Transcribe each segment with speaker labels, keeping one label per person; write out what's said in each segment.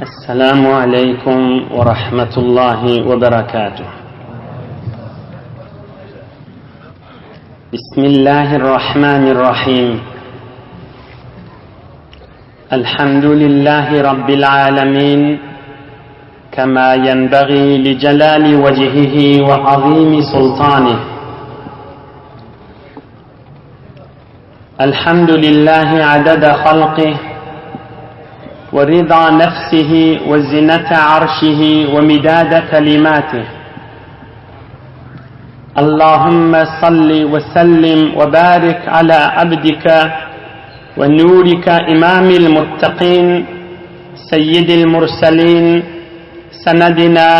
Speaker 1: السلام عليكم ورحمة الله وبركاته. بسم الله الرحمن الرحيم. الحمد لله رب العالمين كما ينبغي لجلال وجهه وعظيم سلطانه. الحمد لله عدد خلقه ورضا نفسه وزنة عرشه ومداد كلماته. اللهم صل وسلم وبارك على عبدك ونورك إمام المتقين سيد المرسلين سندنا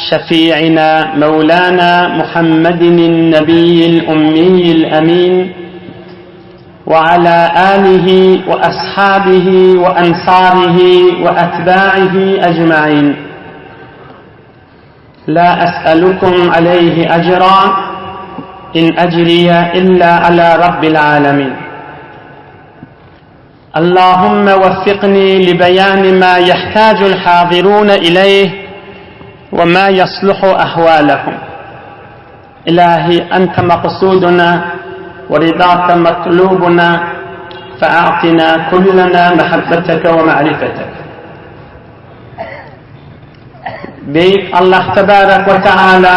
Speaker 1: شفيعنا مولانا محمد النبي الأمي الأمين وعلى آله وأصحابه وأنصاره وأتباعه أجمعين. لا أسألكم عليه أجرا إن أجري إلا على رب العالمين. اللهم وفقني لبيان ما يحتاج الحاضرون إليه وما يصلح أحوالهم. إلهي أنت مقصودنا ورضاك مطلوبنا فأعطنا كلنا محبتك ومعرفتك. بيك الله تبارك وتعالى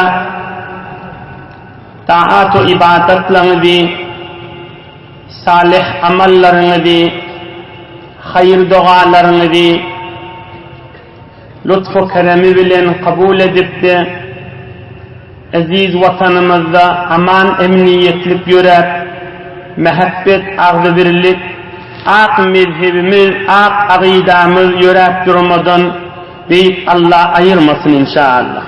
Speaker 1: طاعات عبادت لنبي صالح عمل لنبي خير دعاء لنبي لطف كرم بلن قبول دبت aziz vatanımızda aman emniyetlik yürek, mehabbet ağzı birlik, ak mezhebimiz, ak akidamız yürek durmadan büyük Allah ayırmasın inşallah.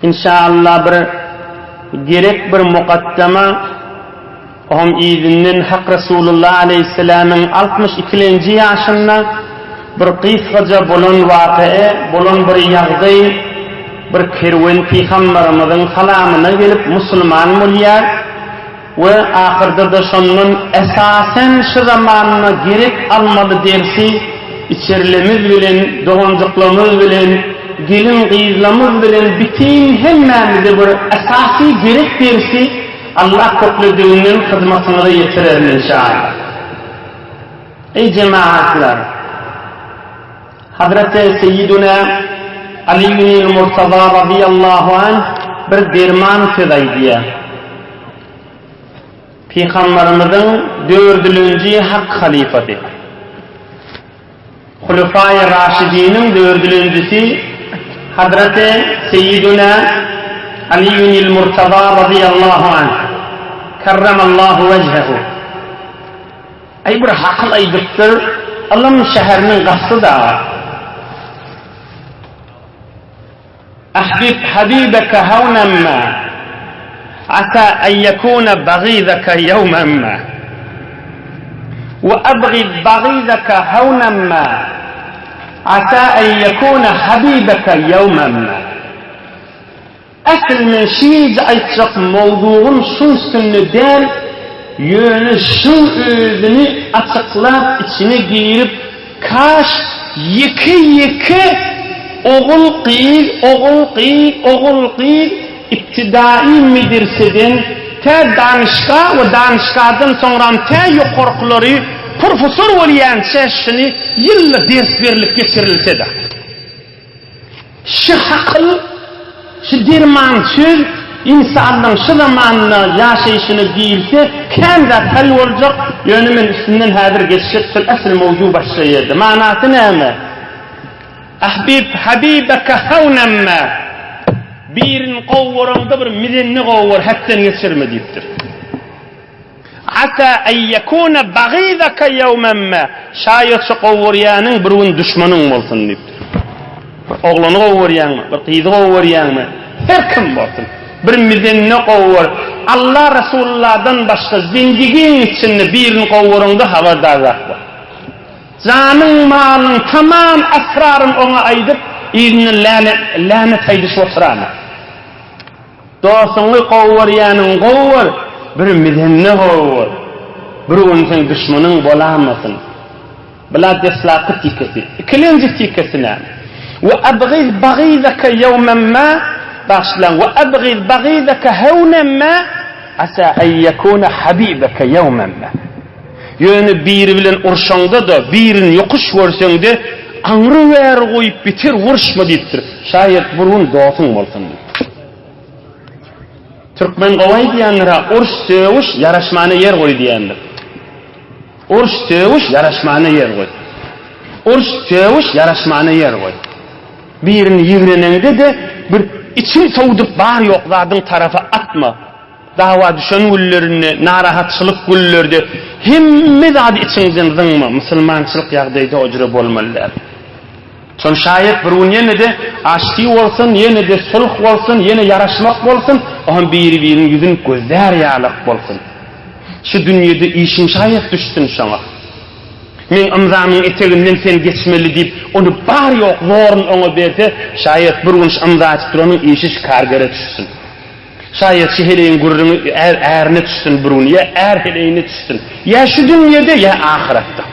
Speaker 1: İnşallah bir gerek bir mukaddeme ohum izinin Hak Resulullah Aleyhisselam'ın 62. yaşında bir kıysaca bulun vakıe, bulun bir yağdı bir kerwen Peygamberimizin salamına gelip Müslüman mulyar ve ahirde de şonun esasen şu zamanına gerek almalı dersi içerlemiz bilen, doğancıklığımız bilen, gelin kıyızlamız bilen bütün hemmemize bir esasi gerek dersi Allah köklüdüğünün hizmetine de yetirir inşallah. Ey cemaatler, Hazreti Seyyiduna Ali'nin Murtaza radıyallahu anh bir derman fidaydiye. Peygamberimizin 4. hak halifati. Hulefai Raşidinin 4.'si Hazreti Seyyiduna Ali'nin Murtaza radıyallahu anh kerremallahu vecehu. Ay bir hakıl aydıktır. Allah'ın şehrinin gastı da أحبب حبيبك هونا ما عسى أن يكون بغيضك يوما ما وأبغض بغيضك هونا ما عسى أن يكون حبيبك يوما ما. أصل من شيء أيتشق موضوع شنسن der yönü şun özünü açıklap içine girip kaş yıkı oğul qil iptidai medreseden ta danışqa ve danışqadan sonra ta yuqorqlari profesör bo'lgancha shuni yillar ders berilib kechirilsa da shu haql shu derman so'z insonning shu zamonda yashashini bilsa kanda tal bo'lajaq yönümün üstünden hadir geçecek asl mavzu başlaydı. Manası nima? Ahbib habibaka hawnan ma. Birin qovurunda bir milenni qovur hattan geçirme deyiptir. Asa en yekuna bagidaka yawman ma. Şayet şu qovuryanın birun düşmanın olsun deyiptir. Bir oğlanı qovuryanmı, bir qizi qovuryanmı, her kim olsun. Bir milenni qovur. Allah Resulullah'dan başka zindigin içinde birin qovurunda havadarlar var. Canın malın tamam esrarın ona aydıp izini lanet haydışı oturana. Dostunu qovuryanın qovur, bir milenni qovur. Bir onun düşmanın bolamasın. بلا دسلاق تيكسي كلنج تيكسنا وأبغض بغيضك يوما ما باشلان وأبغض بغيضك هونا ما عسى أن يكون حبيبك يوما ما يعني بير بلن أرشاندا دا بيرن يقش ورشاندا أمر ver koyup bitir vuruşma deyiptir. Şayet burun doğsun bolsun. Türkmen qovay diyenlere urş söğüş yaraşmana yer koy diyenler. Urş söğüş yaraşmana yer koy. Urş söğüş yaraşmana yer koy. Birini yigrenende de bir için soğudup bar yokladın tarafa atma. Dava düşen güllerini, narahatçılık güllerdi. Himme zadi içinden zınma. Müslümançılık yağdayda ocra bolmalılar. Son şayet burun yine de aşkı olsun, yine de sulh olsun, yine yaraşmak olsun, onun birinin yüzün gözler yağlık olsun. Şu dünyada işin şayet düşsün sana. Men imzamın eteğinden sen geçmeli deyip, onu bar yok, zorun ona berse, şayet burun imza açıp onun işi kargara düşsün. Şayet şehirleyin gurrunu eğerine düşsün burun, ya heleğine düşsün. Ya şu dünyada ya ahirette.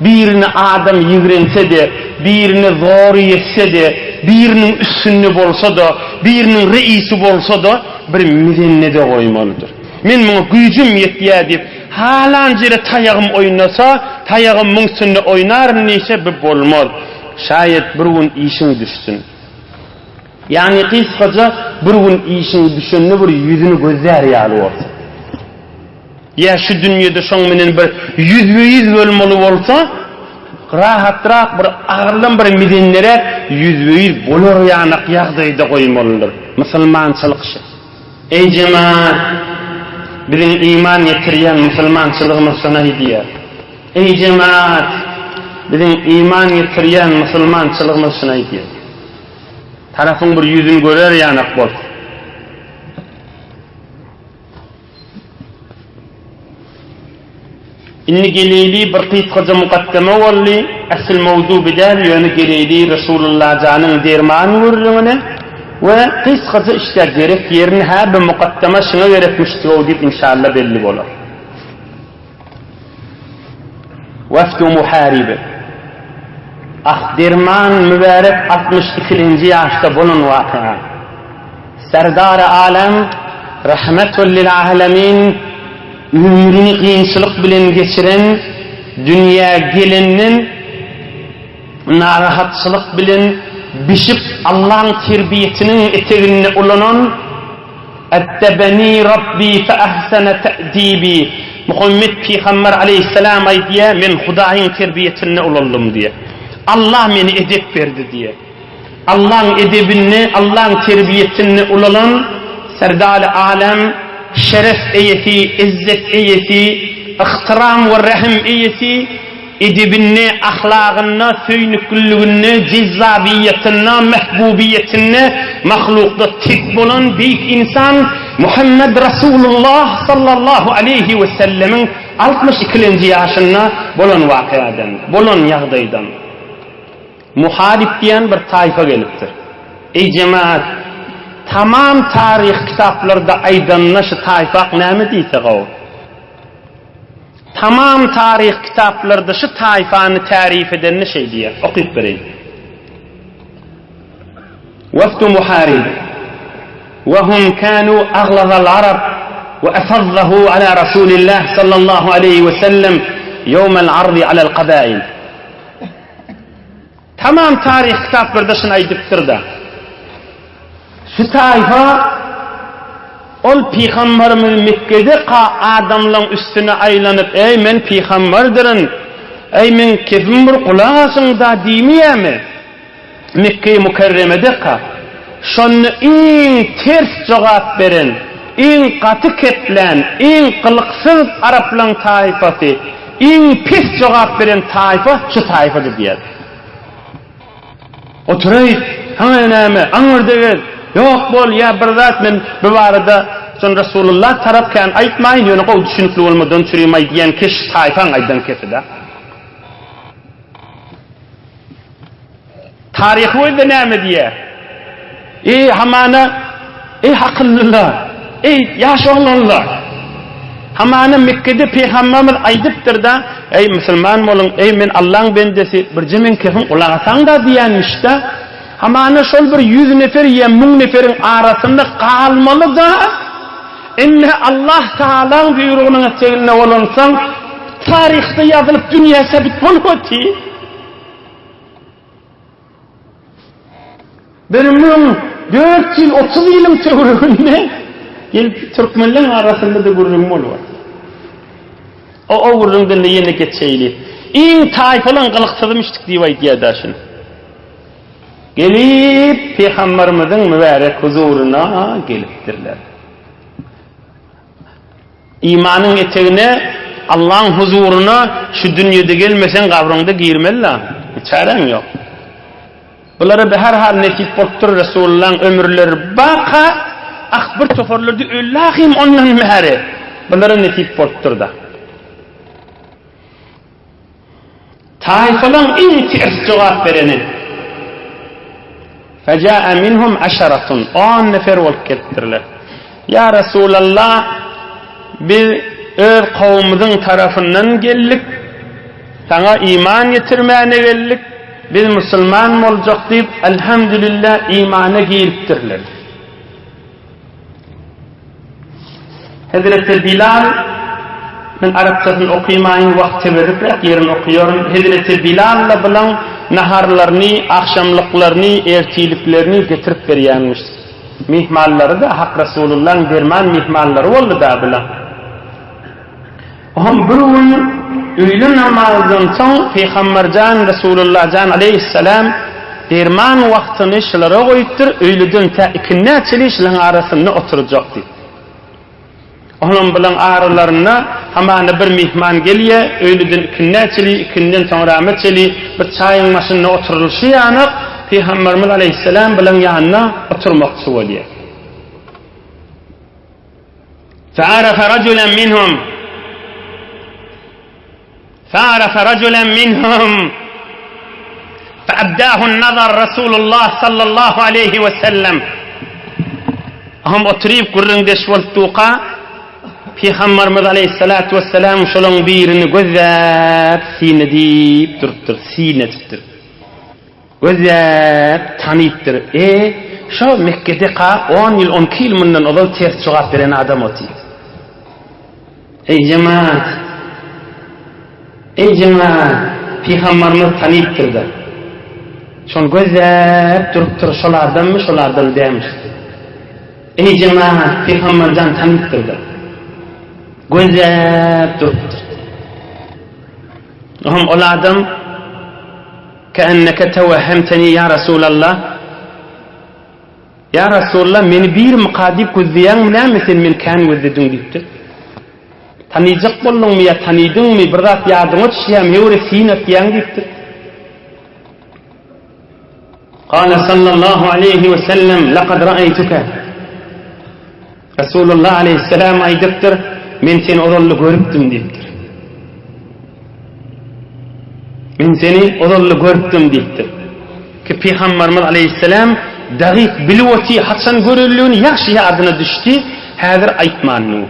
Speaker 1: Birini adam yigrense de, birini zor yetse de, birinin üstünlü bolsa da, birinin reisi bolsa da, bir midenine de koymalıdır. Men buna gücüm yettiye deyip, halan jere tayağım oynasa, tayağım münsünle oynar neyse bir bolmaz. Şayet bir gün işin düşsün. Yani kısaca bir gün işin düşününü bir yüzünü gözler yağlı olsun. Ya şu dünyada şoňmenen bir 100% bölmeli bolsa, rahatrak bir ağırlan bir midenlere 100% bolar ýanyk ýagdaýda goýmalydyr. Musulmançylyk işi. Ey cemaat, biziň iman ýetirýän musulmançylygymyz şuna hidiýär. Ey cemaat, biziň iman ýetirýän musulmançylygymyz şuna hidiýär. Tarafyň bir ýüzüni görer ýanyk bolsa. İnni geleyli bir kıytkaca mukaddeme olli, asıl mevzu bidal yönü geleyli Resulullah canın derman vurduğunu ve kıytkaca işte gerek yerini ha bir mukaddeme şuna gerekmiştir o deyip inşallah belli bolar. Vefdu muharibi. Derman mübarek 62. yaşta bunun vakıa. Serdar-ı alem, rahmetul lil alemin, ömrünü kıyınçılık bilen geçiren, dünya gelinin narahatçılık bilen bişip Allah'ın terbiyetinin eteğine ulanan "Ettebeni Rabbi fe ahsene te'dibi" Muhammed Peygamber aleyhisselam aydiye men Hudaýyň terbiyetine ulandım diye. Allah meni edep berdi diye. Allah'ın edebini, Allah'ın terbiyetine ulanan Serdar-ı alem, şeref eyeti, izzet eyeti, ihtiram ve rahim eyeti, edebinne, ahlakınna, söynüküllüğünne, cizabiyetine, mehbubiyetine, mahlukta tek bulan büyük insan Muhammed Resulullah sallallahu aleyhi ve sellemin 62. yaşına bulan vakıadan, bulan yağdaydan. Muharip diyen bir tayfa geliptir. Ey cemaat, tamam tarih kitaplarda aydanına şu tayfaq näme diýse gaw. Tamam tarih kitaplarda şu tayfany tarif eden şey diýer. Okyp bereýin. Wafdu muharib ve hum kanu aghlazal arab ve afadhahu ala Rasulillah sallallahu aleyhi ve sellem yawm al-'ard ala al-qabail. Tamam tarih kitaplarda şunu aýdypdyr da. Şu tayfa ol Peygamberimiz Mekke'de adamların üstüne aylanyp ey men peygamberdirin, ey men kefim bir kulağasın da diýmeýärmi? Mekke-i Mukerreme'de şonu iň ters jogap beren, iň gaty ketlen, iň kılıksız Araplan tayfasy, iň pis jogap beren tayfa şu tayfadır diýer. Oturay, haňa näme? Aňyrdyňyz yok bol ya bir zat men bu barada son Resulullah tarafkan aytmaýyn ýöne gowy düşünükli bolmadan çürüýmay diýen kiş taýfan aýdan keside. Tarih öýde näme diýär? Ey hamana, ey hakyllylar, ey ýaş oglanlar. Hamana Mekke'de Peygamberimiz aydıptır da ey Müslüman bolun, ey men Allah'ın bendesi bir jemen kefin ulagasan da diyenmiş da hamana şol bir 100 nefer ya 1000 neferin arasında kalmalı da enne Allah Teala'nın buyruğuna teğine olunsan tarihte yazılıp dünya sabit bolmati. Benim 4 yıl 30 yılım teorimi gelip Türkmenlerin arasında da gurrum var. O gurrumdan da yeni geçeyli. İn tayfalan kılıksızmıştık diye aydiyadarşın. Gelip Peygamberimizin mübarek huzuruna geliptirler. İmanın eteğine Allah'ın huzuruna şu dünyada gelmesen kabrında girmeli. Çaren yok. Bunları bir her hal netip portur Resulullah'ın ömürleri baka akbir toparlardı öllahim ondan mehari. Bunları netip portur da. Taifalan en ters cevap vereni. Feca'a minhum aşaratun. 10 nefer olup kettirler. Ya Resulallah biz öz kavmimizin tarafından geldik. Sana iman getirmeye geldik. Biz Müslüman olacak deyip elhamdülillah imana giriptirler. Hazreti Bilal ben Arapçasını okuyamayın vakti verip yerini okuyorum. Hazreti Bilal'la bilen naharlarını, akşamlıklarını, ertiliklerini getirip veriyormuş. Mihmalları da Hak Resulullah'ın derman mihmalları oldu da bilen. Ohum burun öğle namazdan son Peygambercan Resulullah aleyhisselam derman vaktini şılara koyuptur. Öğleden ta ikinne çelişlerin arasında oturacaktı. Onun bilen aralarına hamana bir mihman geliyor. Öğleden ikinne çeli, ikinden sonra ahmet çeli bir çayın maşınına oturuluşu yanık. Peygamberimiz aleyhisselam bilen yanına oturmak oluyor. فَعَرَفَ رَجُلًا مِنْهُمْ فعرف رجلا منهم فأبداه النظر رسول الله صلى الله عليه وسلم هم أطريب قرن دشوال توقع في خمر مضى عليه الصلاة والسلام شلون بيرن قذاب سين ديب ترتر سين ترتر قذاب تانيتر ايه شو مكة دقا 10 yıl 10 كيل من الأضل تيرت شغاف برين عدموتي اي جماعة ey cemaat Peygamberimiz tanıyıptırdı. Şon gözler durup şolardan demiş. Ey cemaat Peygambercan tanıyıptırdı. Gözler duruptur. Ohum ol adam keenneke tevehhemteni ya Resulallah. Ya Resulallah meni bir mukadip gözleyen mülametin min kan gözledin deyiptir. Tanıyacak boldun mu ya tanıydın mı bir rat yardım et şiyam hevre sinep yan gittir. Kâle sallallahu aleyhi ve sellem laqad ra'aytuka. Resulullah aleyhisselam aydıptır men seni odollu görüptüm deyiptir. Men seni odollu görüptüm deyiptir. Ki Peygamberimiz aleyhisselam dağık bilvati Hasan görüldüğünü yaxşı yadına düştü. Hazır aytmanlı.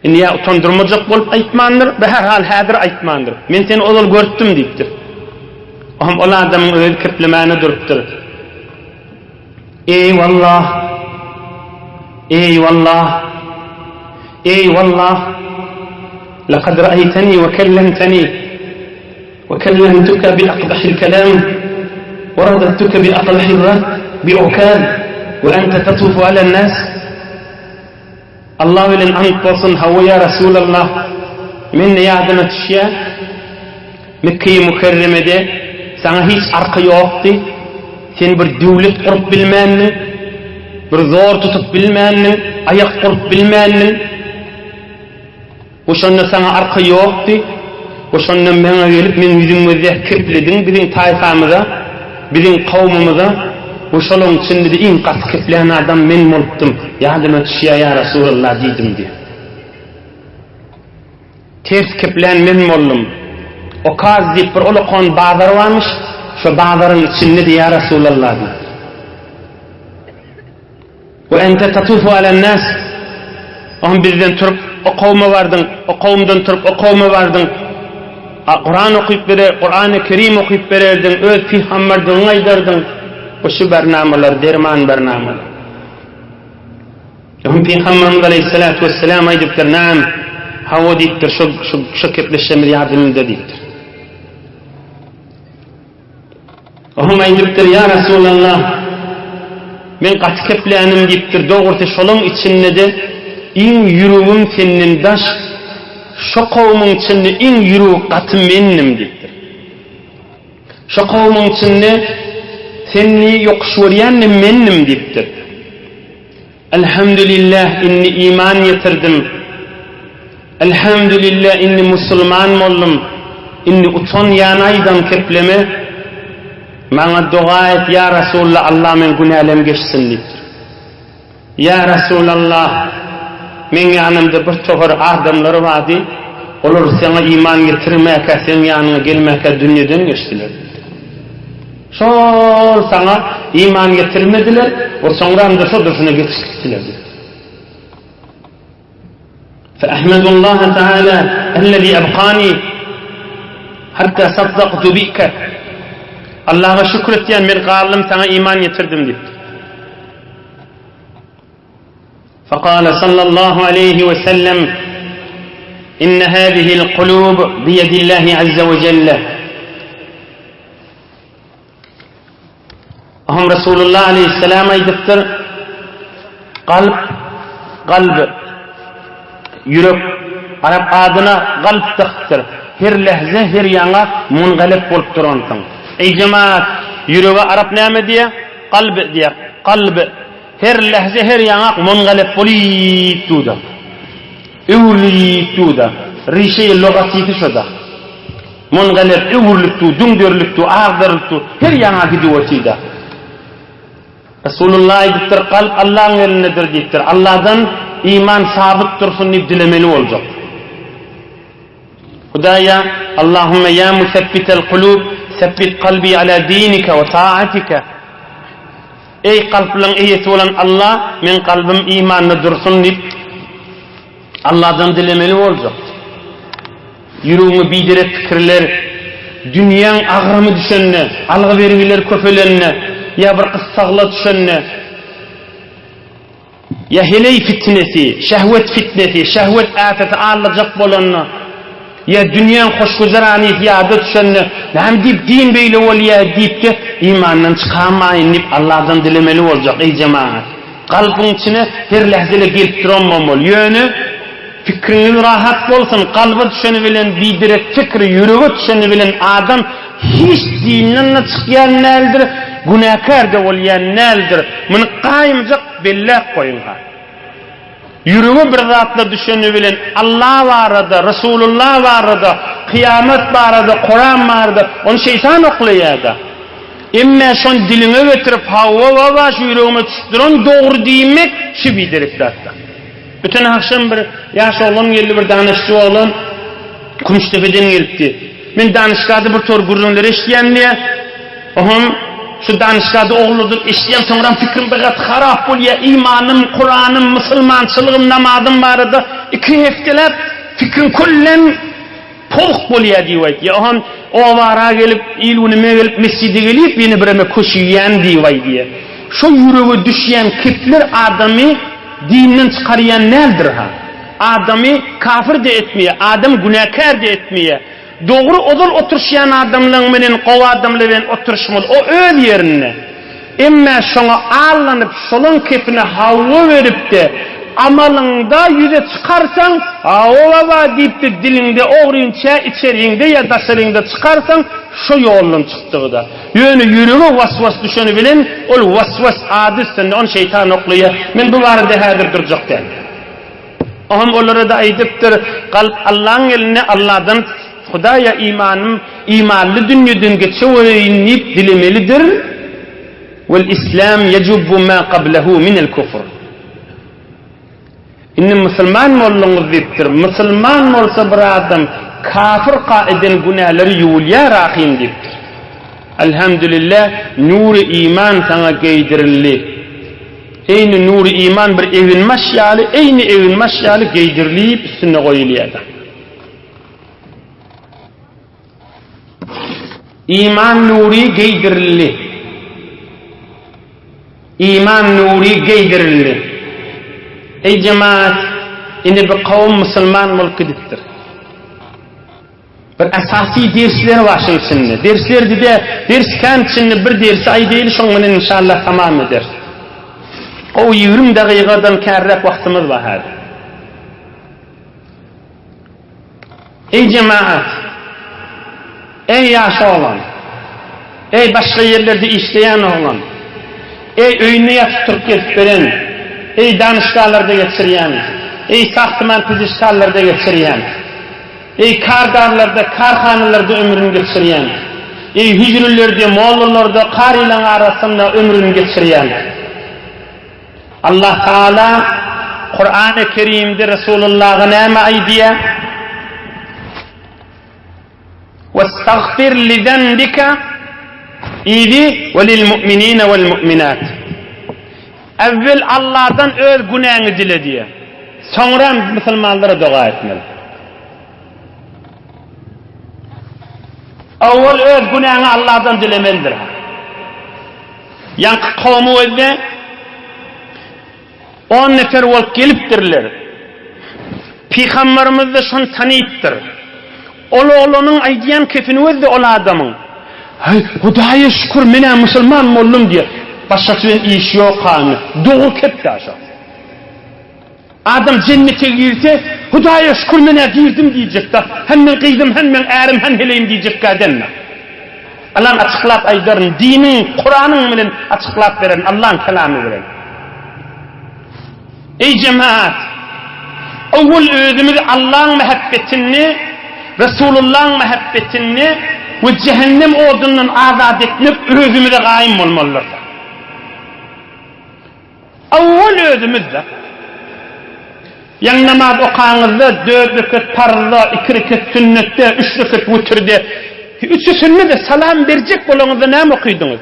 Speaker 1: Ya utandırmacak bolup aytmandır, be her hal hadir aytmandır. Men seni odol görüptüm deyiptir. Ohum ol adamın öyle kirplemeni duruptur. Eyvallah, eyvallah, eyvallah. لقد رأيتني وكلمتني وكلمتك بأقبح الكلام ورددتك بأقبح الرد بعكاز وأنت تطوف على الناس. Allah ile ant olsun havaya Resulullah minne yardım etişe Mekke-i Mükerreme'de sana hiç arka yoktu. Sen bir devlet kurup bilmenin, bir zor tutup bilmenin, ayak kurup bilmenin. O şonda sana arka yoktu. O şonda bana gelip men yüzümüzde kepledin bizim tayfamıza, bizim kavmimize. Bu şolun içinde de en kas kepleyen adam men moluptum. Yardım etişe ya Resulullah dedim diye. Ters kepleyen men mollum. O kaz deyip bir olukon bağlar varmış. Şu bağların içinde de ya Resulullah diye. Ve ente tatufu alen nas. On birden turup o kavme vardın, o kavmdan turup o kavme vardın. Kur'an okuyup verer, Kur'an-ı Kerim okuyup vererdin, öz peygamberden aydardın. O şu bernamalar, derman bernamalar. On Peygamberimiz Aleyhissalatu vesselam aydıptır, naam, hava deyiptir, şu kepleşemir yardımında deyiptir. Ohum aydıptır, ya Resulallah, men kaç keplenim deyiptir, doğurtu şolun içinde de, in yürüvüm senin daş, şu kavmin içinde in yürü katı mennim deyiptir. Şu kavmin içinde seni yokuşveriyenle mennim deyiptir. Elhamdülillah inni iman getirdim. Elhamdülillah inni Müslüman oldum. Inni uton yanaydan kepleme. Bana dua et ya Resulullah, Allah men günahlarım geçsin deyiptir. Ya Resulallah, men yanımda bir tohur adamları vardı. Olur sana iman getirmeye, sen yanına gelmeye dünyadan geçtiler. Sol sana iman getirmediler, o sonra da şu dışına geçtiler. فأحمد الله تعالى الذي أبقاني حتى صدقت بك. Allah'a şükür diyen bir kalım sana iman getirdim diyor. فقال صلى الله عليه وسلم إن هذه القلوب بيد الله عز وجل. Ahum Resulullah Aleyhisselam aydıptır, kalp, yürek, Arap adına kalp tıktır. Her lehze, her yana mungalip bolup durantın. Ey cemaat, yüreğe Arap neyme diye? Kalb diye. Kalb. Her lehze, her yana mungalip bolip tuda. Övürlip tuda. Rişe logatiydi şoda. Mungalip, övürlip tu, dündürlip tu, ağdırlip tu. Her yana gidiyor tida. Resulullah aydıptır, kalp Allah'ın elindedir deyiptir. Allah'dan iman sabit dursun deyip dilemeli olacak. Hudaya, Allahümme ya musebbitel kulub, sebbit kalbi ala dinika ve taatika. Ey kalplerin iyisi olan Allah, men kalbim imanlı dursun deyip Allah'dan dilemeli olacak. Yüreğimi bidirek fikirler, dünyanın ağrımı düşenine, algı vergiler köfelerine, ya bir kıssağla düşenine, ya heley fitnesi, şehvet fitnesi, şehvet afeti ağırlayacak bolanına, ya dünyanın hoşgüzarani ihtiyada düşenine, hem deyip din beyle ol ya deyip de imandan çıkamayın deyip Allah'dan dilemeli olacak ey cemaat. Kalbin içine her lehzele gelip duramamalı. Yönü, fikrinin rahat olsun, kalbi düşeni bilen bidirek fikri, yüreği düşeni bilen adam hiç dininden çıkayan neldir? Günahkar da olayan neldir? Bunu kayımcak billah koyun ha. Yüreği bir zatla düşeni bilen Allah varada, Resulullah varada, kıyamet varada, Kur'an varada, onu şeytan oklayada. Emme son diline getirip hava var, şu yüreğime düştüren doğru demek şu bidirip datta. Bütün akşam bir yaş olan geldi, bir danışçı olan Kumuştepe'den gelipti. Men danışkada bir tor gurrunları işleyen diye, ohum şu danışkada oğludur, işleyen sonra fikrim begat harap ol ya, imanım, Kur'an'ım, Müslümançılığım, namazım vardı. 2 haftalar fikrim kullen poluk bol ya diyeydi. Ya ohum o vara gelip, ilunime gelip, mescide gelip, beni bireme koşuyen diyeydi. Şu yüreğe düşen kitler adamı dininden çıkarayan neldir ha? Adamı kafir de etmeye, adam günahkar de etmeye, doğru odul oturuşayan adamla benim, kov adamla ben oturuşmalı, o öl yerine. Emme şuna ağlanıp, şolun kefine hava verip de, amalında yüze çıkarsan, hava deyip de dilinde oğruyunca, içeriğinde ya dasırında çıkarsan, şu yolun çıktığı da. Yönü yüreğe vasvas düşeni bilen, ol vasvas adısın, on şeytan okluya, men bu vardı hadir duracak der. Ahım onlara da aydıptır, kalp Allah'ın eline, Allah'dan, Hudaya imanım, imanlı dünyadan geçeveynip dilemelidir. Vel İslam yecubbu ma qablahu minel kufr. İnni Müslüman mı olunuz deyiptir. Müslüman mı olsa bir adam, kafir kaiden günahları yuğulya rahim deyiptir. Elhamdülillah, nur-i iman sana giydirildi. eyni nuru iman bir evin maşyalı, eyni evin maşyalı giydirilip üstüne koyuluyordu. İman nuri giydirildi. İman nuri giydirildi. Ey cemaat, indi bir kavim Müslüman mülküdittir. Bir asasi dersler var şu içinde. Dersler de dersken içinde bir dersi ay değil, şonun inşallah tamam eder. O 20 dakikadan kərrek vaktimiz var hadi. Ey cemaat, ey yaşı olan, ey başka yerlerde işleyen olan, ey öyüne yatıp getiriyen, ey danışgalarda getiriyen, ey sahtiman fiziskallarda getiriyen, ey kardarlarda, karhanalarda ömrünü geçiriyen, ey hücrelerde, mollalarda, karilan arasında ömrünü geçiriyen. Allah Teala Kur'an-ı Kerim'de Resulullah'ın ema aydiye وَاسْتَغْفِرْ لِذَنْبِكَ İdi وَلِلْمُؤْمِنِينَ وَالْمُؤْمِنَاتِ Evvel Allah'tan öz günahını dile diye. Sonra Müslümanlara dua etmeli. Evvel öz günahını Allah'tan dilemelidir. Yankı kavmi öyle 10 nefer olup geliptirler. Peygamberimiz de şunu tanıyıptır. Oğlunun aydiyan kefini özde ola adamın. Hay, Hudaya şükür mene Müslüman oldum diye. Başkasının işi yok kanı. Doğu kepti aşağı. Adam cennete girse, Hudaya şükür mene girdim diyecek de. Hemen kıydım, hemen erim, hemen heleyim diyecek kadınla. Allah'ın açıklat aydarın, dinin, Kur'an'ın bilen açıklat veren, Allah'ın kelamı veren. Ey cemaat, evvel özümüz Allah'ın mehabbetini, Resulullah'ın mehabbetini ve cehennem odunun azad etmek özümüze kaim olmalıdır. Evvel özümüzde, yani namaz okanızda 4 rekat farızda, 2 rekat sünnette, 3 rekat vitirde, 3'ü sünnete salam verecek olanızda ne mi okuydunuz?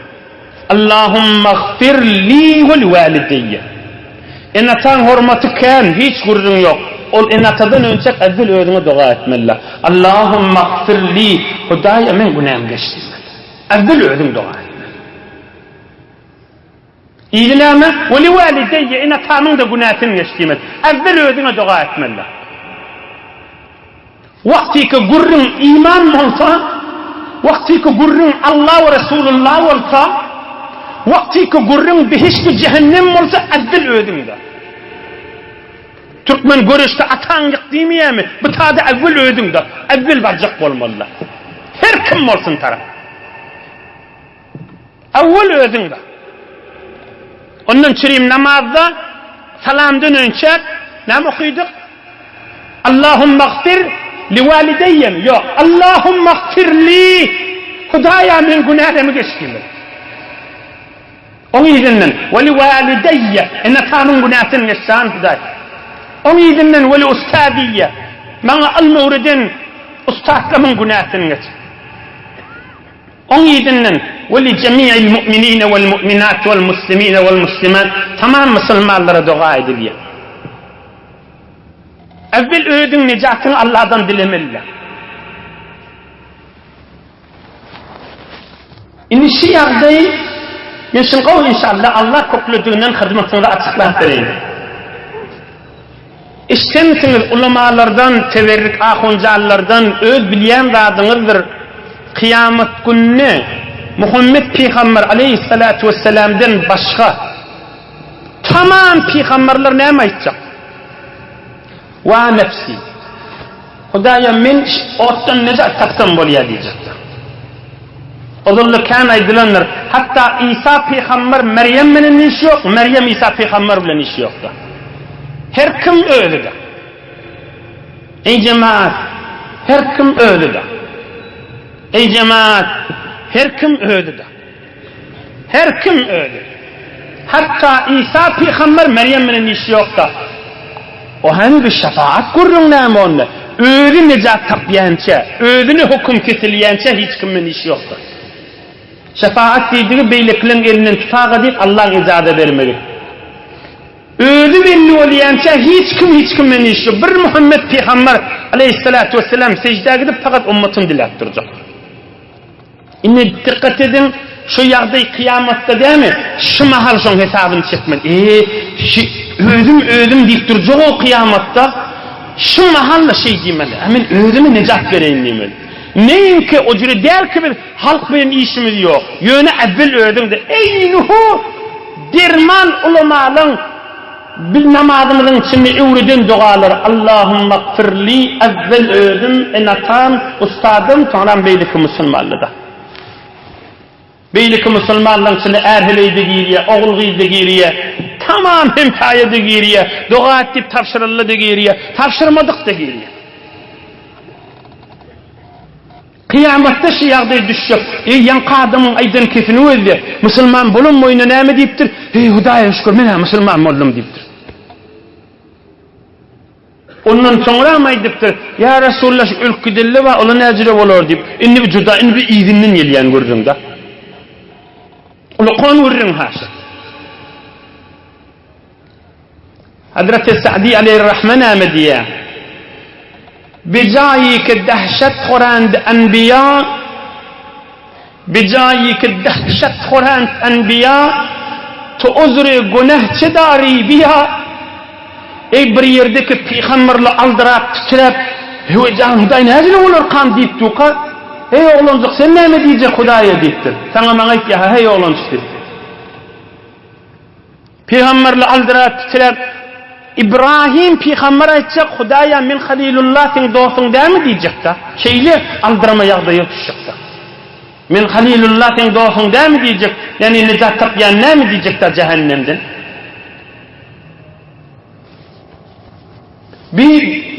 Speaker 1: Allahümme gfir li vel valideyye. Enatan hurmatı kan, hiç gururun yok. Ol enatadan önce evvel özüne dua etmeliler. Allahümme gfirli, Hudaya men günahım geçti. Evvel özüne dua etmeliler. İyidin ama, veli valideyye enatanın da günahını geçtiğimiz. Evvel özüne dua etmeliler. Vakti ki gururun iman olsa, vakti ki gururun Allah ve Resulullah olsa, vakti ki gururun behişti cehennem olsa evvel özüne de. Türkmen görüşte atan yık demeye mi? Bu tadı evvel ödün de, evvel varacak olmalılar. Her kim olsun taraf. Evvel ödün de. Ondan çürüyüm namazda, salamdan önce, ne mi okuyduk? Allahümme gfir li valideyyem. Yok, Allahümme gfir li. Hudaya min günahımı geçtiğimi. Onu izinden, ve li valideyye. Ennetanın günahını geçsen Hudaya. Onu izinden veli ustadiyye. Bana al-mevridin ustadlamın günahını geç. Onu izinden veli cemi'il mu'minine vel mu'minat vel muslimine vel muslimat. Tamam Müslümanlara dua ediliyor. Evvel öğüdün nicatını Allah'tan dilemeliler. İnişi yağdayı yaşın kov inşallah Allah kokluduğundan hizmetini açıklar vereyim. İştemsiniz ulamalardan, teverrik ahuncalardan öz bilen zadınızdır. Kıyamet günü Muhammed Peygamber aleyhissalatu vesselam'dan başka tamam peygamberler ne aytacak? Wa nefsi. Hudaya men ottan necat tapsam bolya diyecekler. Odullu kan aydılanlar. Hatta İsa Peygamber Meryem bilen işi yok. Meryem İsa Peygamber bilen işi yoktu. Her kim öyle de. Ey cemaat, her kim öyle de. Ey cemaat, her kim öyle de. Her kim öyle. Hatta İsa Peygamber Meryem'in işi yok da. O hani bir şefaat kurrun neymi onunla. Öyle necat taplayança, öyle hukum kesiliyança hiç kimin işi yok da. Şefaat dediği beyliklerin elinden tutağı değil Allah'ın icazı vermeli. Özü belli olayança hiç kim meni işi. Bir Muhammed Peygamber aleyhissalatu vesselam secdeye gidip fakat ummatını dilap duracak. İnne dikkat edin, şu yağday kıyamatta değil mi? Şu mahal son hesabını çekmen. Özüm deyip duracak o kıyamatta. Şu mahalla diyemeli. Hemen özüme necat vereyim diyemeli. Neyin ki o cüre değil ki bir halk benim işimiz yok. Yöne evvel ödüm de. Eynuhu dirman ulamalın bil namazımızın içinde üvreden dualar. Allahümme gfirli evvel ödüm enatam ustadım sonra beyliki Müslümanlıda. Beyliki Müslümanlığın içinde erheleydi giriye, oğulgıydı giriye, tamam hempayede giriye, dua etip tavşırıldı giriye, tavşırmadık da giriye. Kıyamatta şu yağday düşecek. Yanka adamın aydan kefini öldü. Müslüman bulun boyuna ne mi deyiptir? Hudaya şükür ben Müslüman oldum deyiptir. Ondan sonra mı deyiptir? Ya Resulullah şu ülküdelle var, ola necire olur deyip. İnni bir cuda, inni bir izinden geliyen görürüm da. Ola kon vururun haşa. Hazreti Sa'di aleyhirrahman amediye. بجاyi ki dehşet khorand enbiya bejayî ki dehşet khorand enbiya tu uzre günahçı dari biya ey bir yerdeki peygamberle aldırap titrep heyecan huday nezle olur kan deyip tuqa ey oğluncuk sen ne diyecek Hudaya deyiptir sana bana ayt ya hey oğluncuk deyip peygamberle aldırap titrep İbrahim peygamber aytacak Hudaya min Halilullah'ın dostun değil mi diyecek de şeyli aldırma yağdaya düşecek de min Halilullah'ın dostun değil mi diyecek yani necat taklayan ne mi diyecek de cehennemden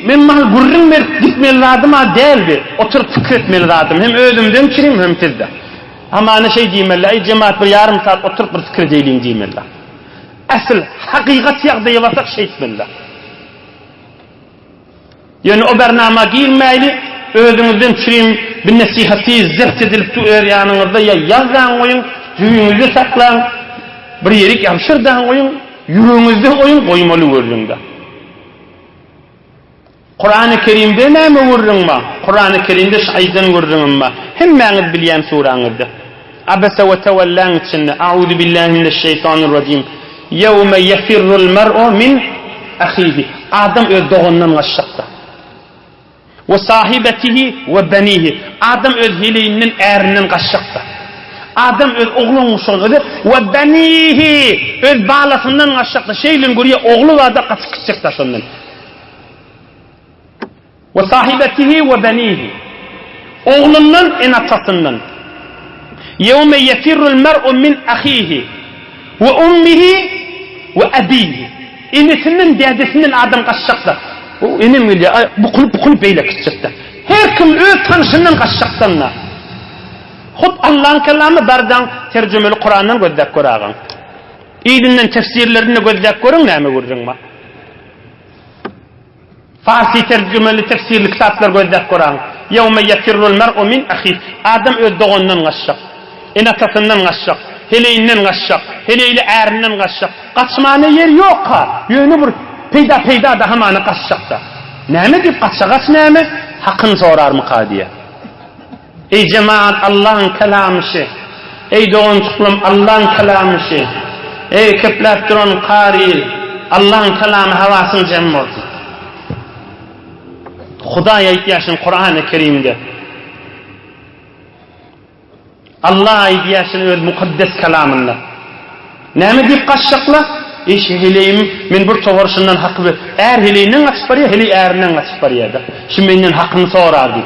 Speaker 1: ben mal gurrun mer gitmeli lazım ha değil bir oturup fikretmeli lazım hem ödümden kireyim hem tezde ama ne şey diyemeli ey cemaat bir yarım saat oturup bir fikir edelim diyemeli asıl hakikat yağdaya vasak şey etmeliler. Yani o bernama girmeyli, ödünüzden çürüyüm bir nesihati zırt edilip tuğer yanınızda ya yazdan koyun, yüğünüzü saklan, bir yerik yapşırdan koyun, yüğünüzde koyun, koymalı vurduğunda. Kur'an-ı Kerim'de ne mi vurduğun mu? Kur'an-ı Kerim'de şahiden vurduğun mu? Hemmeniz bilen suranızda. Abese ve tevellan içinde, A'udhu billahi mineşşeytanirracim. يَوْمَ يَفِرُّ الْمَرْءُ مِنْ أَخِيهِ Adam öz doğundan aşağıda. وَصَاحِبَتِهِ وَبَنِيهِ Adam öz hiliğinin erinden aşağıda. Adam öz oğlunun şonudur. وَبَنِيهِ öz bağlasından aşağıda. Şeyle görüyor oğlu var da kaçık küçük da şundan. وَصَاحِبَتِهِ وَبَنِيهِ oğlundan en atasından. يَوْمَ يَفِرُّ الْمَرْءُ مِنْ أَخِيهِ ve ummihi ve abihi enesinden dedesinden adam kaçacaklar o enem geliyor bu kulüp beyle kaçacaklar her kim öz tanışından kaçacaklarına hud Allah'ın kelamı bardan tercümeli Kur'an'dan gözlep görağın iyidinden tefsirlerini gözlep görün neyme görürün ma Farsi tercümeli tefsirli kitaplar gözlep görağın yevme yefirrul mer'u min ahi adam öz doğundan kaçacak enatasından kaçacak heleğinden kaçacak, heleğiyle erinden kaçacak. Kaçmana yer yok ha. Yönü bir peyda da hemen kaçacak da. Neyme deyip kaçacak, kaç neyme? Hakkını sorar mı kadiye? Ey cemaat Allah'ın kelamışı. Ey doğuncuklum Allah'ın kelamışı. Ey köplep duran kari. Allah'ın kelamı havasını cem olsun. Hudaya ihtiyaçın Kur'an-ı Kerim'de. Allah idiyasını öz mukaddes kelamında. Neyme deyip kaçacaklar? Hileyim, men bir toğrışından hakkı ver. Eğer hileyinin açıp var ya, hiley eğerinden açıp var ya da. Şimdi menin hakkını sorar diye.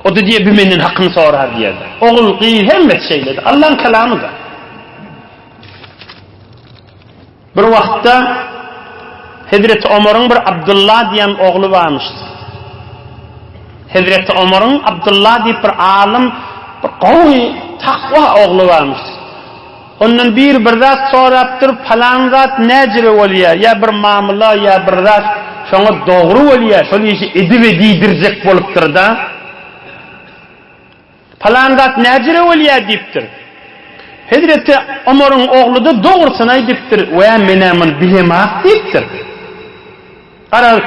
Speaker 1: O da diye bir menin hakkını sorar diye de. Oğul, gıyıl, hemmet şeyledi. Allah'ın kelamı da. Bir vakitte Hazreti Ömer'in bir Abdullah diyen oğlu varmıştı. Hazreti Ömer'in Abdullah deyip bir alim Qawi takva oğlu varmış. Ondan bir zat soraptır falan zat necre oluyor ya bir mamula ya bir zat şuna doğru oluyor. Şunu işi edip edirecek boluptur da. Falan zat necre oluyor deyiptir. Hazreti Ömer'in oğlu da doğrusunu aydıptır. Ve menemin bilemak deyiptir. Ara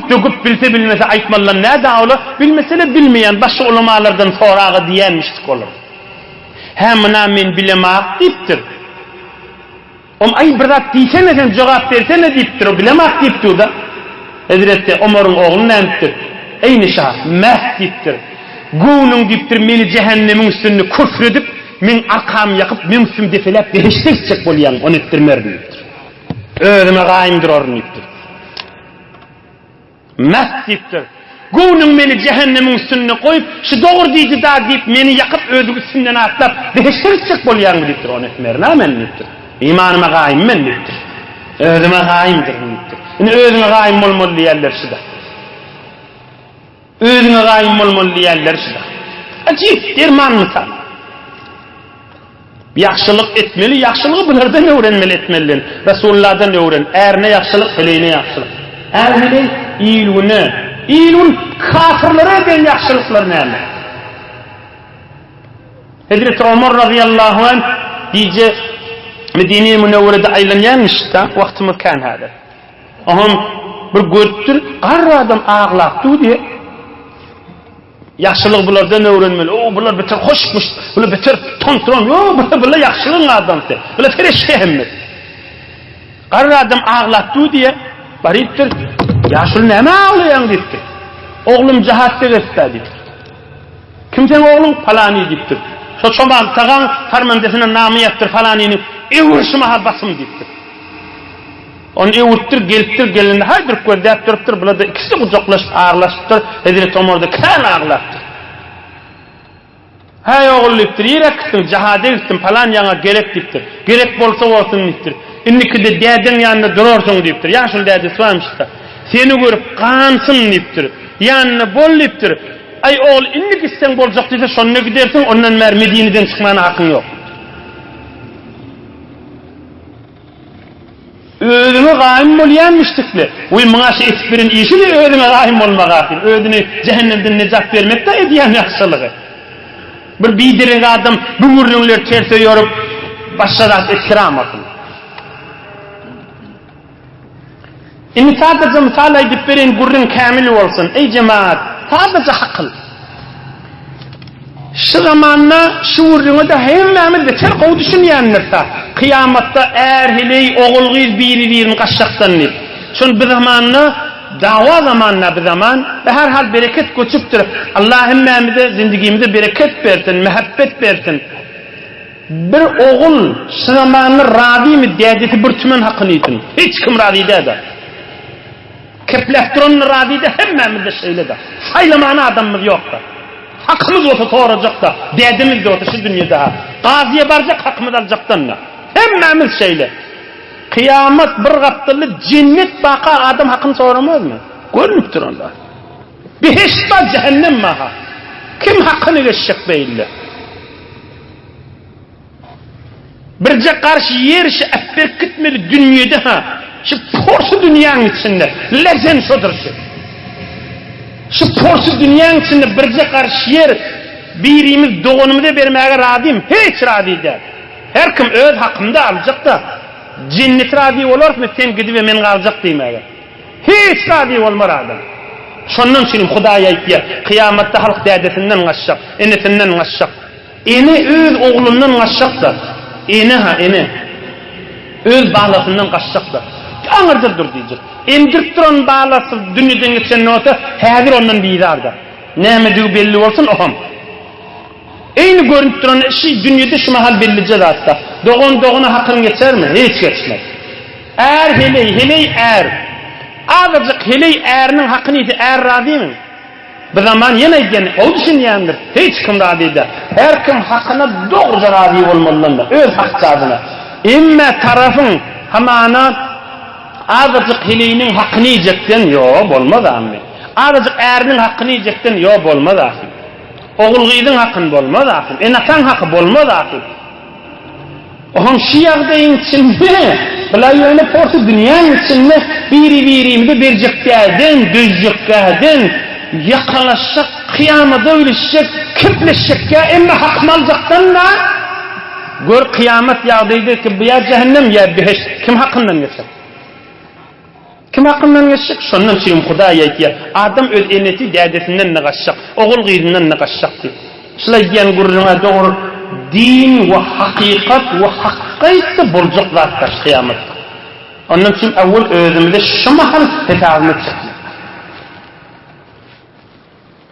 Speaker 1: güp bilse bilmese aytmallar ne dağılı bilmesele bilmeyen başka ulamalardan sorağı diyenmiştik olur. Hem men bilemak deyiptir. Ay bir zat diysene sen cevap versene deyiptir. O bilemak deyiptir da. Hazreti Ömer'in oğlu ne deyiptir? Ey nişah meh deyiptir. Gunun deyiptir meni cehennemin üstünü küfredip men akam yakıp men üstüm defelep değiştirsek bolyan onu ettirmer deyiptir. Özüme gayimdir orun deyiptir. Meh deyiptir. Gunun meni cehennemin üstünü koyup şu doğru deydi da deyip meni yakıp ödü üstünden atlap değiştirsek bolyan deyiptir onu etmer ne men deyiptir. İmanıma gayim men deyiptir. Özüme gayimdir deyiptir. Yani özüme gayim olmalı yerler şuda. Özüme gayim olmalı yerler şuda. Acayip derman misal. Yaxşılık etmeli, yaxşılığı bunlardan öğrenmeli etmeliler. Resulullah'dan öğren. Eğer ne yaxşılık, hele ne yaxşılık. Eğer hele iyilun kafirlere eden yaxşılıklarını eğer. Hazreti Ömer radıyallahu anh diye Medine-i Münevvere'de aylanyanmıştı. Vaktimiz kan hada. Aham bir göttür, qarra adam ağlaktı diye. Yaxşılık bulardan öğrenmeli. O bular beter hoşmuş. Bular beter tontron. Yo bular yaxşılığın adamdı. Bular fereşke hemmet. Qarra adam ağlaktı diye. Bariptir. Yaşıl neme ağlayan deyiptir. Oğlum cihatte geçti deyiptir. Kimsen oğlum falani deyiptir. Şu çoban sağan farmandesine namı yaptır falanini. Evurşu mahabbasım deyiptir. Onu evurttur, gelindi. Haydır koy deyip duruptur. Bula da ikisi kucaklaşıp ağırlaşıptır. Hazreti Ömer'de kan ağlattır. Hay oğul deyiptir. Yere kıstın, cihade gittin falan yana gerek deyiptir. Gerek bolsa olsun deyiptir. İnniki de deden yanına durursun deyiptir. Yaşıl dedesi varmıştır. Seni görüp kansın deyiptir. Yanına bol deyiptir. Ay oğul innik isten bolacak deyse sonuna gidersin. Ondan Medine'den çıkmana hakkın yok. Ödüne gayim bolyanmıştıklı. Uy mınaşı etpirin işi de ödüne gayim olmak hakkın. Ödüne cehennemden necat vermek de ediyen yakşılığı. Bir bidirin adam bu mürnünler terse yorup başladat etkiram hakkın. İni sadece misal edip verin gurrun kamil olsun. Ey cemaat, sadece akıl. Şu zamanla şu vurduğunu da hemmemiz de ter kovu düşünmeyenlerse kıyamatta eğer hiley oğulgıyız birini kaçacaksan deyip. Şun bir zamanla dava zamanla bir zaman ve herhal bereket koçuptur. Allah hemmemize zindagimize bereket versin, mehabbet versin. Bir oğul şu zamanla radi mi dedesi bir tümen hakkını yitin. Hiç kim radi dedi. Kepleftironun radide hemmemiz de şeyle de. Saylamana adamımız yok da. Hakkımız olsa soracak da. Dedimiz de olsa şu dünyada. Gaziye varacak hakkımız alacaktan da. Hemmemiz şeyle. Kıyamet bir kaptılı cennet baka adam hakkını soramaz mı? Görünüptür onda. Behişta cehennem maha. Kim hakkını geçecek belli. Birce karşı yer işi efber gitmeli dünyada ha. Şu porsu dünyanın içinde lezen şudur şu porsu dünyanın içinde birce karşı yer birimiz doğunumuza vermeye radiyim hiç radi der. Her kim öz hakkında alacak da cennet radi olur mu sen gidip ve men kalacak demeye. Hiç radi olmaz adam. Şundan için Hudaya aytıyor. Kıyamette halk dedesinden kaçacak, enesinden kaçacak. Ene öz oğlundan kaçacak da. Ene öz bağlasından kaçacak da. Anırdır diyecek. Endirip duran bağlası dünyadan geçen ne olsa hazır ondan bizarda. Neyme belli olsun oham. Aynı görünüp duran şey dünyada şu mahal bellice hatta. Doğuna hakkın geçer mi? Hiç geçmez. Eğer azıcık heley eğerinin hakkını ise eğer razı mı? Bir zaman yine yani o düşünüyendir. Hiç kim razı der. Her kim hakkına doğruca razı olmalıdır. Öz hakkı İmme tarafın hamana azıcık heleyinin hakkını yiyecekten yok olmaz ammi. Azıcık eğerinin hakkını yiyecekten yok olmaz akım. Oğulgıydın hakkın olmaz akım. Enatan hakkı olmaz akım. Oğlum şiyagdayın içinde bilay öyle portu dünyanın içinde birimizi birciklerden, düzcüklerden yakalaşacak, kıyamada ölüşecek, küpleşecek ya emme hakkını alacaktan da Gör kıyamet yağdıydı ki bu ya cehennem ya beheşt. Kim hakkından geçer? Kim hakkından geçecek? Şondan şeyim Huda ayetiyya. Adam öz eneti dədesinden ne kaçacak? Oğul gıyrinden ne kaçacak diye. Şulay diyen gurruna doğru din ve hakikat ve hakkaysa bulacak zatlar kıyamet. Onun için evvel özümüzde şu mahal hesabını çıkıyor.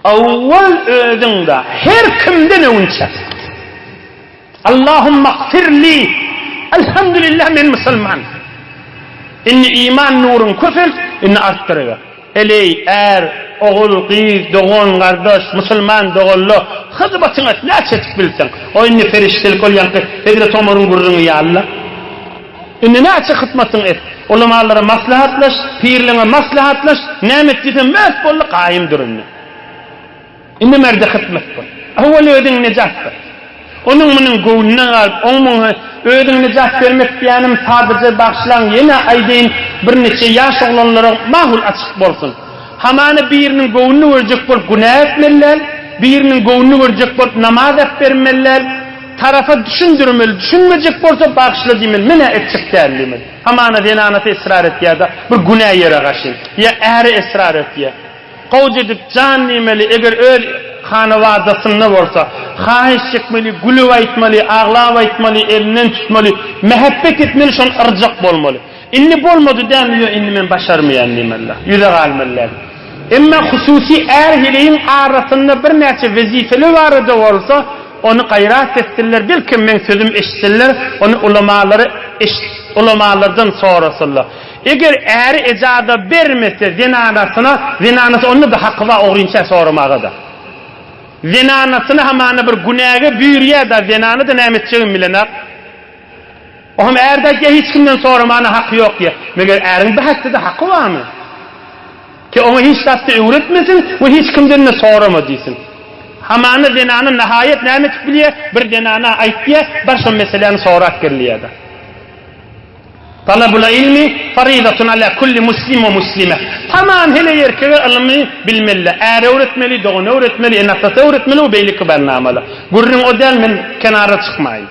Speaker 1: Evvel özünde her kimden önce Allahümme gfirli elhamdülillah men Müslüman. İnni iman nurun küfür, inni arttırıyor. Eley oğul, kız, doğun, kardeş, Müslüman, doğullu, hızbatın et, ne çetik bilsen. O inni feriştelik ol yankı, edile tomarın gurrunu ya Allah. İnni ne açık hıtmasın et. Ulamalara maslahatlaş, pirlerine maslahatlaş, nemet dedim, mes bollu qaim durunlu. İnni merde hıtmat bol. Evveli ödün necattır. Onun bunun gövnüne alıp, onun ödün necat vermek diyenim sadece başlan yine aydeyin bir neçe yaş oğlanlara mahul açık bolsun. Hamanı birinin gövnünü verecek bol günah etmeliler, birinin gövnünü verecek bol namaz etmeliler, tarafa düşündürmeli, düşünmeyecek bolsa bağışla demeli, mene etçik derlemeli. Hamanı denanatı ısrar et ya da bir günah yere kaşın, ya eri ısrar et ya. Qavc edip can demeli, eğer öyle kanavadasında olsa, hahiş çekmeli, gülüv aytmalı, ağlav aytmalı, elinden tutmalı, mehabbet etmeli, şun ırcak bolmalı. İnni bolmadı demiyor, inni men başarmayan demeller, yüze kalmeller. Ama hususi erhileyin arasında bir neçe vazifeli vardı olsa, onu gayrat ettiler, belki men sözüm eşittiler, onu ulamalardan sorasılar. Eğer icada vermese zinanası onu da hakkı var oğrinçe sormağı da. Zinanasını hamana bir günahı büyürüye da zinanı da nemetçeğin bilenek. O hem erdeki hiç kimden sormağına hakkı yok ya. Meğer erin bir hakkı da hakkı var mı? Ki onu hiç tatlı öğretmesin ve hiç kimden de sorma deysin. Hamana zinanı nihayet nemet biliye, bir zinana ait diye, bir şu meseleni sorak girliye de. Talabul ilmi faridatun ala kulli muslim ve muslime. Tamam hele yerkege ilmi bilmeli. Eğer öğretmeli, doğun öğretmeli, enatası öğretmeli ve beylik bernamalı. Gurrun o del men kenara çıkmayın.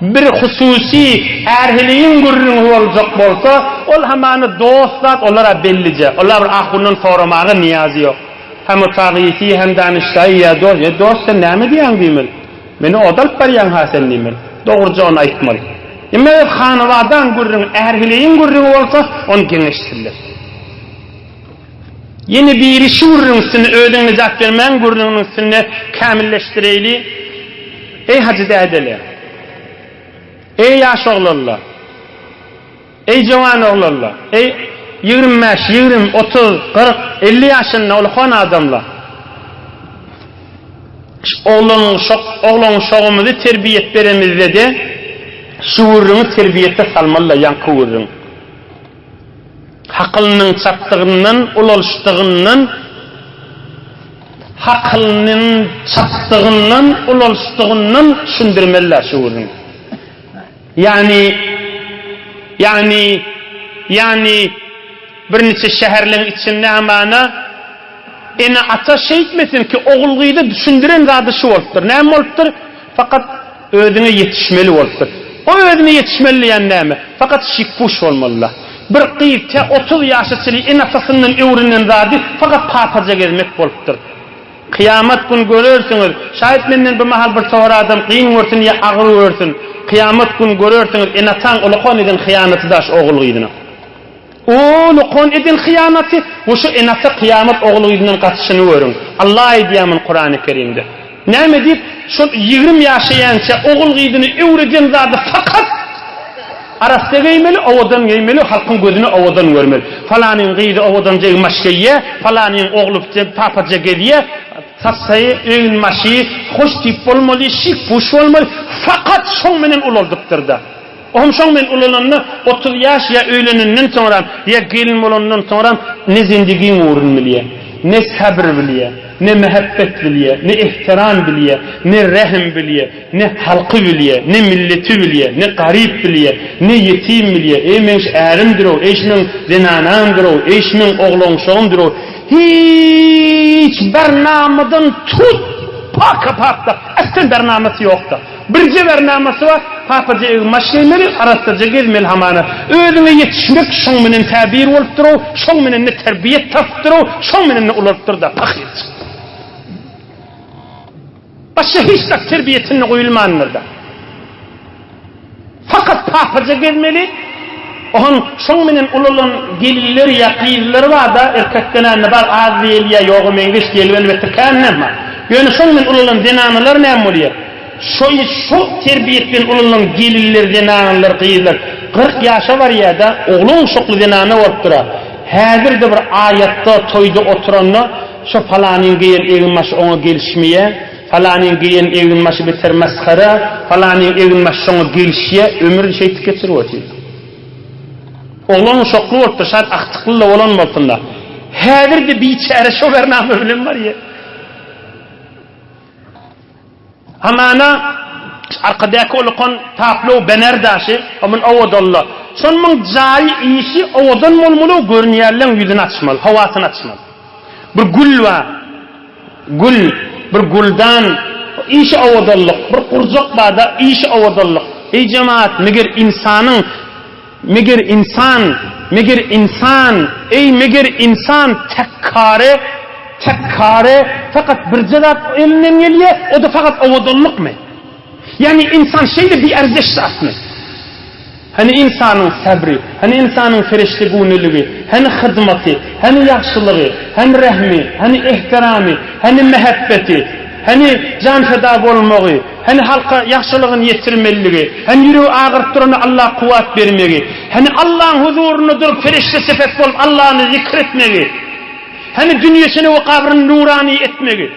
Speaker 1: Bir hususi erhiliğin gurrun olacak bolsa, ol hamanı dostlar olara bellice. Olar ahunun sormağı niyazi yok. Hem tağiyeti hem danıştayı ya dost sen ne mi diyen demel. Beni odal paryan hasen demel. Doğruca onu aytmalı. Emeğe hanıvadan gurrun, erhileyin gurrun olsa, onu geniştirler. Yeni bir işi gurrunusunu, öğlen necat vermen gurrunusunu kamilleştireyli. Ey hacı dedeler, ey yaş oğlanlar, ey cavan oğlanlar, ey 25, 20, 30, 40, 50 yaşında olan adamlar. Oğlanın şoğumuzu terbiyet veremizde de, şuurunu terbiyete salmalı yankı vurun. Hakkının çaptığından, ulaştığından şundurmeler şuurun. Yani bir neçe şehirlerin içinde amana ene ata şey etmesin ki oğulgıyı da düşündüren zadı şu oluptur. Ne oluptur? Fakat ödüne yetişmeli oluptur. O ödüne yetişmeli yani ne mi? Fakat şikpuş olmalı. Bir qiyte 30 yaşıçılığı en atasının öğrenen zadı fakat paparca gezmek oluptur. Kıyamet gün görürsünüz. Şayet menden bir mahal bir sonra adam qiyin görsün ya ağır görsün. Kıyamet gün görürsünüz. En atan olukon edin hıyanatı daş oğulgıydına. Oğlu kon edin hıyanatı, bu şu enası kıyamet oğlu yüzünden kaçışını görün. Allah ediyemin Kur'an-ı Kerim'de. Ne mi deyip, şu 20 yaşayança oğul gıydını öğreden zadı fakat arasında giymeli, ovadan giymeli, halkın gözünü ovadan görmeli. Falanın gıydı ovadan maşkeye, falanın oğlu papaca geliye, satsayı, ön maşıyı, hoş tip olmalı, şik puş olmalı, fakat son menen ulolduktur da. Oğum şoň men ulananna 30 yaş ya öýlenenden soňra ya gelin bolandan soňra ne zindigiň uğrunmaly, ne sabr bilýär, ne mehabbet bilýär, ne ihtiram bilýär, ne rehm bilýär, ne halky bilýär, ne milleti bilýär, ne garip bilýär, ne yetim bilýär. Ey men ärimdir o, eşmin zinanandır o, eşmin oğlanşoňdur o. Hiç bernamadan tut pakda aslan bernamasi ýokda. Birce bernamesi var. Papaca maşinleri arasıca gezmeli hamana. Özüne yetişmek şoň menen täbir bolup durur, şoň menen terbiyet tapıp durur, şoň menen ularıp da ahir. Başka hiç de terbiyetini koyulmanırda. Fakat papaca gezmeli. Onun şoň menen ulalın gelirleri ya kıyırları var da erkekten ne bar az değil ya yoğu mengiş gelben ve tıkannem var. Yani şoň menen ulalın denanılar ne oluyor? Şu terbiyetten ulalın gelirler denanılar kıyırlar. 40 yaşa var ya da oğlun şoklu denanı olup dura. Häzir de bir ayette toyda oturanla şu falanın giyen evin maşı ona gelişmeye, falanın giyen evin maşı biter maskara, falanın evin maşı ona gelişmeye ömür şeytik geçir otur. Oğlun şoklu olup da şayet aktıklı olan oltunda. Häzir de bir içeri şu bernamı bilen var ya. Amana arkadaki olukon taplo benerdaşı aman avodalla. Sonmun cari işi avodun molmulu görünýärleň yüzünü açmalı, havasını açmalı. Bir gül var. Gül, bir güldan işi avodallık, bir kurzak bada işi avodallık. Ey cemaat, meger insan tekkare fakat bir zedat elinden geliyor, o da fakat avodallık mı? Yani insan şeyde bir erzeşti aslında. Hani insanın sabri, hani insanın feriştegûnülüğü, hani hizmeti, hani yaxşılığı, hani rehmi, hani ihtirami, hani mehabbeti, hani can feda bolmağı, hani halka yaxşılığını yetirmeliği, hani yüreği ağırıp durana Allah kuvvet vermeyi, hani Allah'ın huzurunu durup ferişte sepet bolup Allah'ını zikretmeyi, hani dünyasını ve kabrini nurani etmeyi,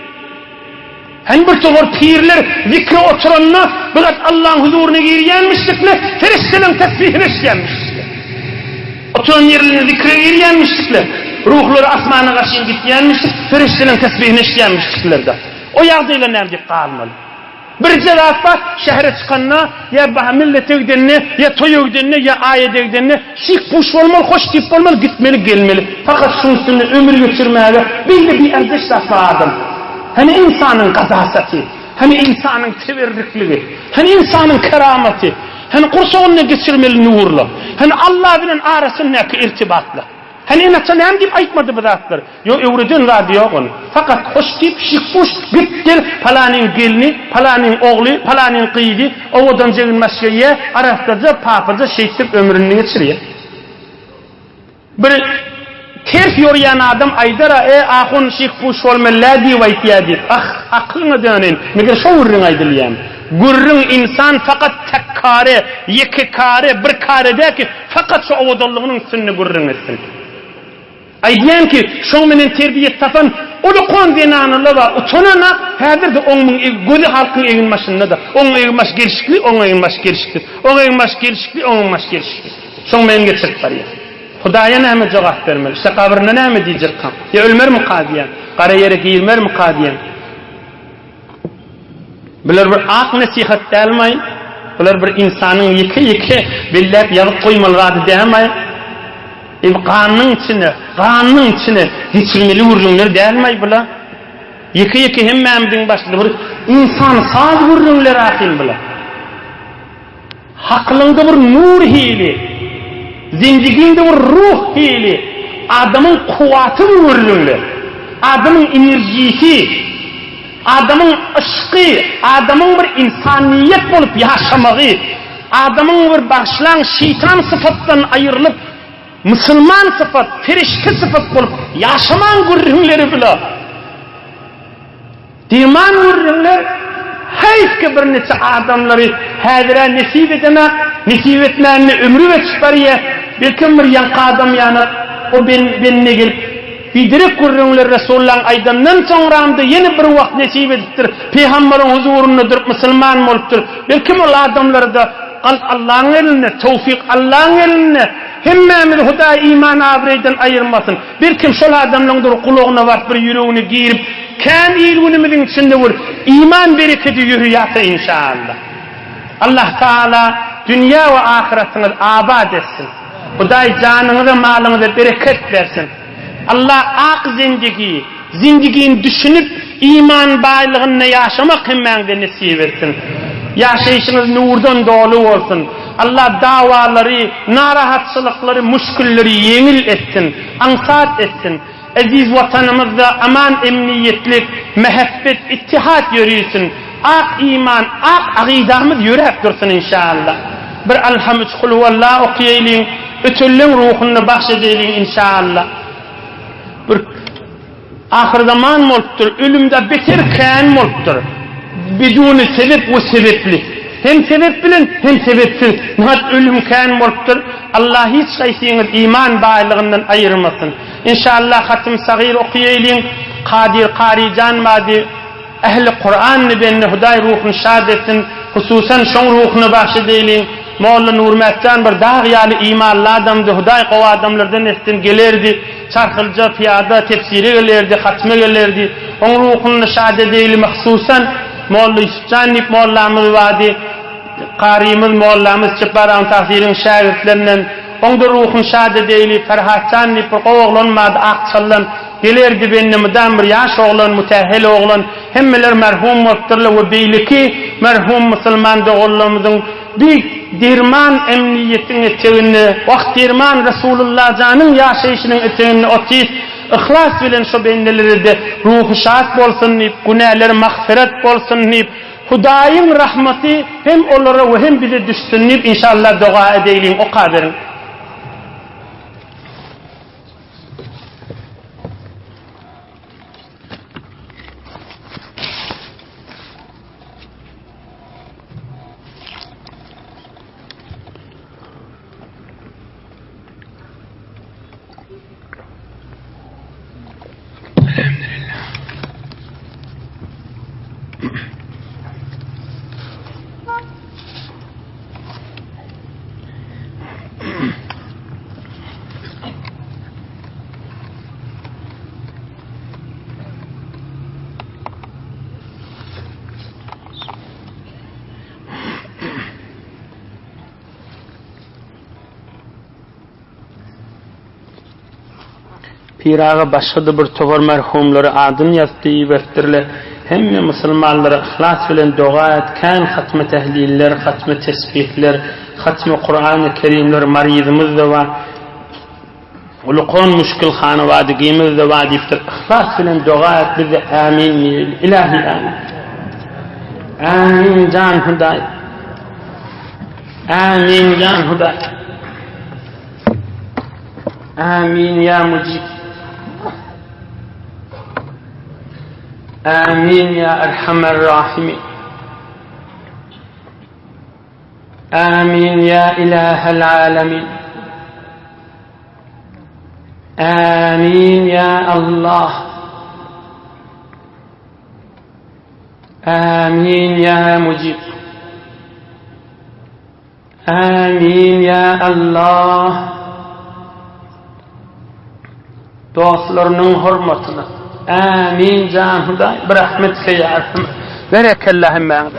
Speaker 1: hani bir toğur pirler zikre oturanına bilat Allah'ın huzuruna giryenmişlikle feriştenin tesbihine işlenmişlikle. Oturan yerlerine zikre giryenmişlikle ruhları asmanı karşıya gityenmişlik feriştenin tesbihine işlenmişlikler. O yağdıyla ne deyip kalmalı. Bir cerat var şehre çıkanına ya millet ögdenine ya toy ögdenine ya ayet ögdenine şik puş olmalı, hoş tip olmalı, gitmeli gelmeli. Fakat şunun üstünde ömür geçirmeli. Bir erdeş lafı adam. Hani insanın kadasati, hani insanın teverrikliği, hani insanın kerameti, hani kurşağını geçirmeli nurla, hani Allah bilen arasındaki irtibatla. Hani inatsa ne deyip aytmadı bu zatlar. Yo evredin radyo onu. Fakat hoş tip, şıkpuş, gittir, falanın gelini, falanın oğlu, falanın kıydı, ovadan cevin maskeye, arastıca, papaca, şeytip ömrünü geçiriyor. Bir terf yoruyan adam aydara ahun şıkpuş olmalı divaytiyadir. Aklına dönen, meger şu vurrun aydılıyam. Gurrun insan fakat tek kare, iki kare, bir kare der ki, fakat şu ovadallığının üstünü gurrun etsin. Aydiyen ki, şoň menen terbiyet tapan, olu kon denanılı var, utanana, häzir de onun gözü halkın egin maşynda da, onun egin maş gelişikli, onun egin maş gelişikli, onun egin maş gelişikli, onun maş gelişikli. Şoň menen geçirip barýar. Hudaýa näme jogap bermeli? İşte kabrine näme diýjek kam? Ya ölmer mi kadiyen? Kara yere giyilmer mi kadiyen? Bular bir ak nasihat delmay, bular bir insanın yiki billep yazıp koymalı demay. Kanının içine geçirmeli vurgunlar delmay bula. Yiki hemmemdin başlı bir insan saz vurgunlar akin bula. Haklında bir nur hili, zindiginde bir ruh hili, adamın kuvvatı vurgunlar, adamın enerjisi, adamın ışkı, adamın bir insaniyet bolup yaşamağı, adamın bir başlan şeytan sıfattan ayrılıp Müslüman sıfat, ferişte sıfat bolup yaşaman gurrunları bile. Diman gurrunlar hayf ki bir neçe adamları häzire nesip etmeni ömrü ve çıkarıya belkim bir yanka adam yani o benine gelip bidirip gurrunlar Resulullah'ın aydamdan sonrağında yeni bir vakt nesip ediptir. Peygamberin huzurunda durup Müslüman oluptur. Belkim o adamları da kalp Allah'ın eline, tevfik Allah'ın eline hemmemiz Huda iman abreyden ayırmasın. Bir kim şol adamların dur kuluğuna var bir yüreğini giyirip kendi ilgunumuzun içinde vur. İman bereketi yürüyatı inşallah. Allah Teala dünya ve ahiretiniz abad etsin. Huda canınıza malınıza bereket versin. Allah ak zindigiyi düşünüp iman baylığını yaşamak hemmemize nasip etsin. Yaşayışınız nurdan dolu olsun. Allah davaları, narahatçılıkları, müşkülleri yengil etsin, ansat etsin. Aziz vatanımızda aman, emniyetlik, mehabbet, ittihat yürüsün. Ak iman, ak akidamız yürek dursun inşallah. Bir alhamd kul huvallahu okuyayım, ötüllün ruhunu bahşedelim inşallah. Bir ahir zaman moluptur, ölümde beterken moluptur. Biduni sebep ve sebepli. Hem sebep bilin, hem sebepsiz. Nihat ölümken moluptur. Allah hiç kaysiniz iman bağlılığından ayırmasın. İnşallah hatim sagir okuyayım. Kadir Karican vadi ehli Kur'an benne Huday ruhunu şad etsin. Hususan şon ruhunu bahşedelim. Molla Nurmetcan bir dağyalı imanlı adamdı. Huday kova adamlardan etsin gelerdi. Çarkılca piyada tefsiri gelirdi, hatme gelirdi. Onun ruhunu şad edelim. Hususan Molla Yusufcan Nip Molla'mız vadi. Qarimiz Molla'mız çıparan tahsirin şagirdlerinden. Onun da ruhunu şad edelim. Ferhatcan Nip oğlanmadı akçallan. Gelerdi benimden bir yaş oğlan, mütehhil oğlan. Hemmeler merhum olupturlar ve beyliki merhum Müslüman oğullarımızın bir dirman emniyetin eteğini, vakt dirman Resulullah canın yaşayışının eteğini otis, ihlas bilen şu bendeleri de ruhu şad bolsun deyip, günahları mağfiret bolsun deyip, Hudayın rahmeti hem onlara ve hem bize düşsün deyip inşallah dua edelim o kaderin. Pirağa başladı bir tovar merhumları adın yazdığı vertirle hem Müslümanlara ihlas bilen dua etken hatme tehliller, hatme tesbihler, hatme Kur'an-ı Kerimler marizimiz de var. Ulukon müşkül hanı vadigimiz de var deyiptir. İhlas bilen dua et bize amin ilahi amin. Amin can Huday. Amin can Huday. Amin ya mucib. آمين يا أرحم الراحمين آمين يا إله العالمين آمين يا الله آمين يا مجيب آمين يا الله duaslarının hürmetine آمين جان هداي برحمتك يا أرحم بارك الله معك.